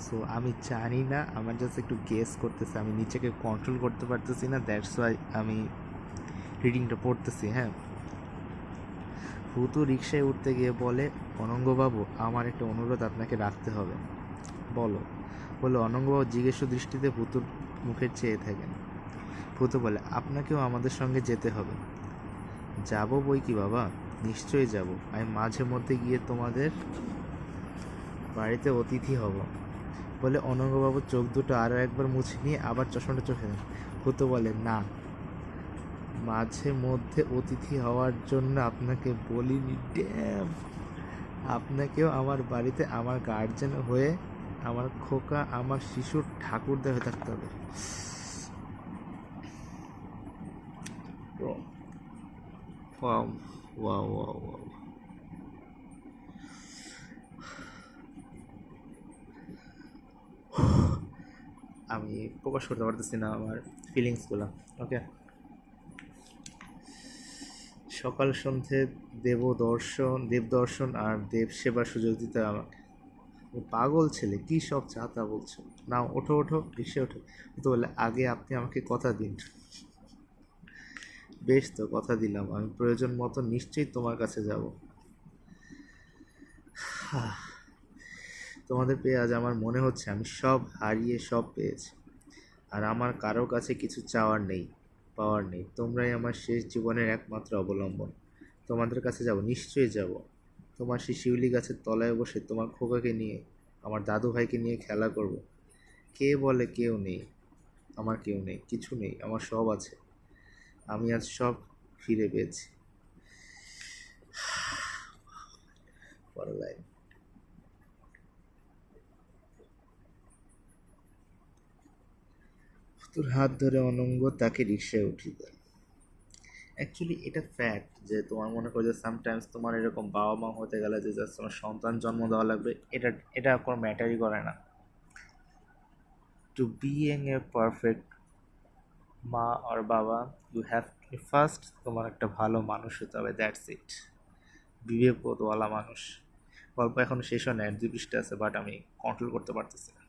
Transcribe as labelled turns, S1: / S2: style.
S1: So আমি জানি না, আমার জাস্ট একটু গেস করতেছি, আমি নিজেকে কন্ট্রোল করতে পারতেছি না, দ্যাটস ওয়াই আমি রিডিংটা পড়তেছি। হ্যাঁ, ভূতু রিক্সায় উঠতে গিয়ে বলে, অনঙ্গবাবু আমার একটা অনুরোধ আপনাকে রাখতে হবে। বলো। বলে অনঙ্গবাবু জিজ্ঞেস দৃষ্টিতে ভূতুর মুখে চেয়ে থাকেন। ভূতু বলে, আপনাকেও আমাদের সঙ্গে যেতে হবে। যাবো বই কি বাবা, নিশ্চয়ই যাব। আমি মাঝে মধ্যে গিয়ে তোমাদের বাড়িতে অতিথি হব। বলে অনঙ্গবাবুর চোখ দুটো আরও একবার মুছে নিয়ে আবার চশমাটা চোখে দেন। ভূতু বলে, না, মাঝে মধ্যে অতিথি হওয়ার জন্য আপনাকে বলিনি। ড্যাম, আপনাকেও আমার বাড়িতে আমার গার্জেন হয়ে, আমার খোকা, আমার শিশুর ঠাকুরদা হয়ে থাকতে হবে। Wow wow wow wow. আমি প্রকাশ করতে পারতেছি না আমার ফিলিংসগুলো। ওকে, সকাল সন্ধে দেবদর্শন আর দেব সেবার সুযোগ দিতে আমাকে। পাগল ছেলে, কি সব চাতা বলছো। না, ওঠো ওঠো, রিক্সে ওঠো। তো বলে, আগে আপনি আমাকে কথা দিন। বেশ তো, কথা দিলাম, আমি প্রয়োজন মতো নিশ্চয়ই তোমার কাছে যাব। তোমাদের পেয়ে আজ আমার মনে হচ্ছে আমি সব হারিয়ে সব পেয়েছি, আর আমার কারো কাছে কিছু চাওয়ার নেই, পাওয়ার নেই। তোমরাই আমার শেষ জীবনের একমাত্র অবলম্বন। তোমাদের কাছে যাব, নিশ্চয়ই যাব। তোমার সেই শিউলি গাছের তলায় বসে তোমার খোকাকে নিয়ে, আমার দাদু ভাইকে নিয়ে খেলা করব। কে বলে কেউ নেই? আমার কেউ নেই, কিছু নেই, আমার সব আছে। আমি আজ সব ফিরে পেয়েছি। পরের লাইন। তোর হাত ধরে অনঙ্গ তাকে রিক্সায় উঠিয়ে দেয়। অ্যাকচুয়ালি এটা ফ্যাক্ট যে তোমার মনে করো যে সামটাইমস তোমার এরকম বাবা মা হতে গেলে যে জাস্ট তোমার সন্তান জন্ম দেওয়া লাগবে, এটা এটা কোনো ম্যাটারই করে না। টু বিইং এ পারফেক্ট মা আর বাবা, ইউ হ্যাভ ফার্স্ট তোমার একটা ভালো মানুষ হতে হবে, দ্যাটস ইট। বিবেকবোধওয়ালা মানুষ। গল্প এখনো শেষ হয় না, 2 পৃষ্ঠা আছে, বাট আমি কন্ট্রোল করতে পারতেছি না।